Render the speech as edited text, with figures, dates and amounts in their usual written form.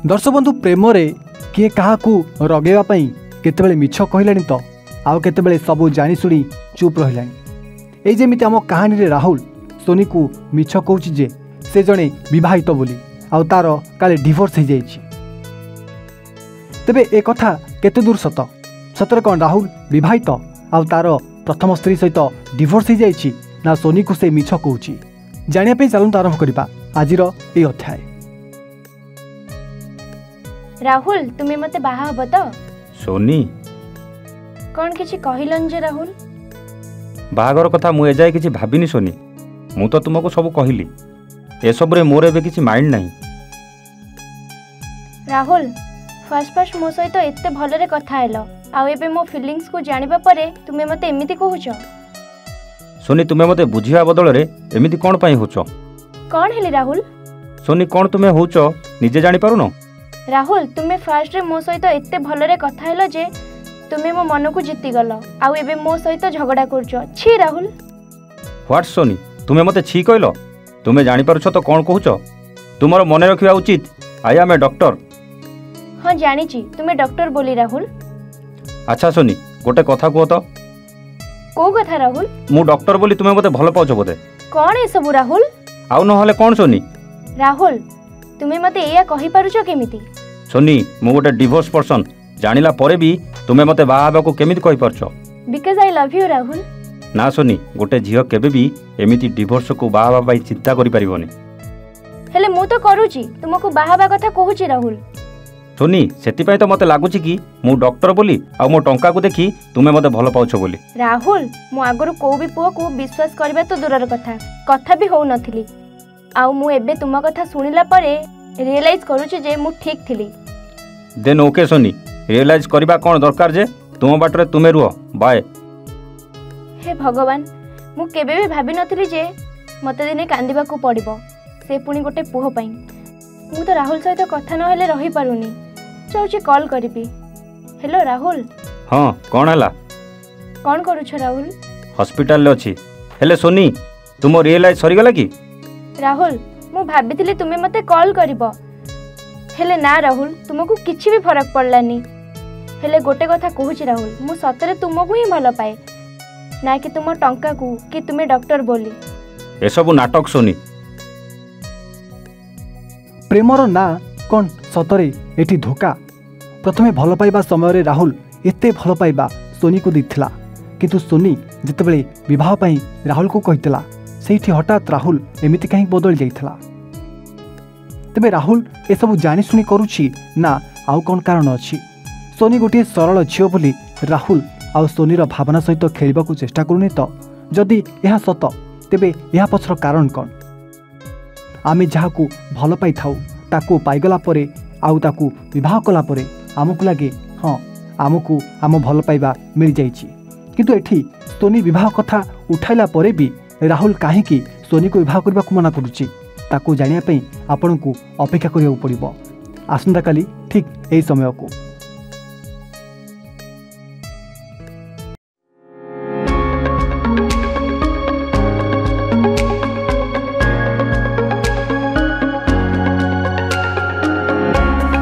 दर्शक बंधु प्रेम किए क्या रगेवाई केतबेले मिछ कहलानी तो आउ केतबेले सबू जाशुणी चुप रहा। यही आम कहानी रे राहुल सोनी को मिछ कहूँ जे से जड़े विवाहित बोली आउ तार काले डिवोर्स हो जाए। तेबे ए कथा केते दूर सत सतर कौन राहुल विवाहित आउ तार प्रथम स्त्री सहित डिवोर्स हो जाए ना सोनी को से मिछ कहूँ जानापी चलते आरंभ करवा आज ये अध्याय। राहुल तुम्हें मते बाहा हब तो सोनी कौन किछि कहिलन जे राहुल बाहागर कथा मु एजाए किछि भाबिनी सोनी मु तो तुमको सब कहली ए सब रे मोर एबे किछि माइंड नाही। राहुल फर्स्ट मो सहित एते भलरे कथा हेलो आ एबे मो फीलिंग्स को जानिबा परे तुमे मते एमिति कहूछ। सोनी तुमे मते बुझिया बदल रे एमिति कोन पई होछ कौन हेली राहुल सोनी कोन तुमे होछ निजे जानि पारुनो। राहुल तुम्हें फास्ट रे मो सहित एते भलरे कथा हेलो जे तुम्हें मो मन को जीति गल आउ एबे मो सहित झगड़ा करछ। छी राहुल व्हाट सोनी तुमे मते छी कहलो तुमे जानि पारुछ तो कोन कहूछ तुमरो मने रखिबा उचित आई एम ए डॉक्टर। हां जानि छी तुमे डॉक्टर बोली राहुल। अच्छा सोनी गोटे कथा कहो तो को कथा राहुल मु डॉक्टर बोली तुमे मते भलो पाउछ बोधे कौन ए सब राहुल आउ न हले कोन सोनी राहुल तुम्हें मते एया कहि पारुछ केमिति सोनी मु गोटे डिवोर्स पर्सन जानिला परे भी तुमे मते बाहाबा को केमिति कहि परछ because I love you Rahul. ना सोनी गोटे झियो केबे भी एमिति डिवोर्स को बाहाबा पाई चिंता करि परिबोनी हेले मु तो करूची तुमको बाहाबा कथा कहूची राहुल। सोनी सेति पई तो मते लागुची कि मु डॉक्टर बोली आ मो टंका को देखि तुमे मते भलो पाउछ बोली। राहुल मु आगरु को भी पुओ को विश्वास करबा तो दूरर कथा भी हो नथिली आउ मु एबे तुम कथा सुनिला परे रियलाइज करूची जे मु ठीक थिली। देन ओके सोनी रियलाइज करबा कोन दरकार जे तुम बाटरे तुमे रुह बाय। हे भगवान मु केबे भी भाबी नथिली जे मते दिने कांदिबा को पड़िबो से पुनी गोटे पुओ पई। मु तो राहुल सहित कथा न हेले रही पारुनी चाहूची कॉल करिबी। हेलो राहुल। हां कोन हला कोन करूछ राहुल हॉस्पिटल ले अछि हेले सोनी तुम रियलाइज सरी गला कि राहुल मु भाबिथिली तुमे मते कॉल करिबो हेले ना राहुल तुमको किछि भी फरक पड़लानी। हेले गोटे कथा कहूची राहुल मु सतरे तुमको ही भल पाए ना कि तुम टंका को कि तुमे डॉक्टर बोली ए सब नाटक सोनी। प्रेमर ना कौन सतरे एटी धोखा प्रथमे भल पाइबा समय रे राहुल एते भल पाइबा सोनी को देथिला किंतु सोनी जितेबेले विवाह पई राहुल को कहितला सेठी हठात राहुल एमिति कहीं बदल जाइथिला। तेबे राहुल ए सब जानि सुनी करूछि ना आउ कौन कारण अछि। सोनी गोटे सरल झियो बोली राहुल आउ सोनीर भावना सहित खेलिबा को चेष्टा करूनी तो जदि यह सत तेबे यह पछर कारण कौन। आमे जहाकू भल पाई थाउ ताकू पाइगला परे आउ ताकू विवाह कला परे आमको लगे हाँ आमको आम भल पाइबा मिल जाइछि किंतु एठी सोनी विवाह कथा उठाइला परे भी राहुल काहेकि सोनी को विवाह करबा को मना करूछि ताकू जानिया पई आपन को अपेक्षा करिया पड़िबो। आसंता काली ठीक एही समय को।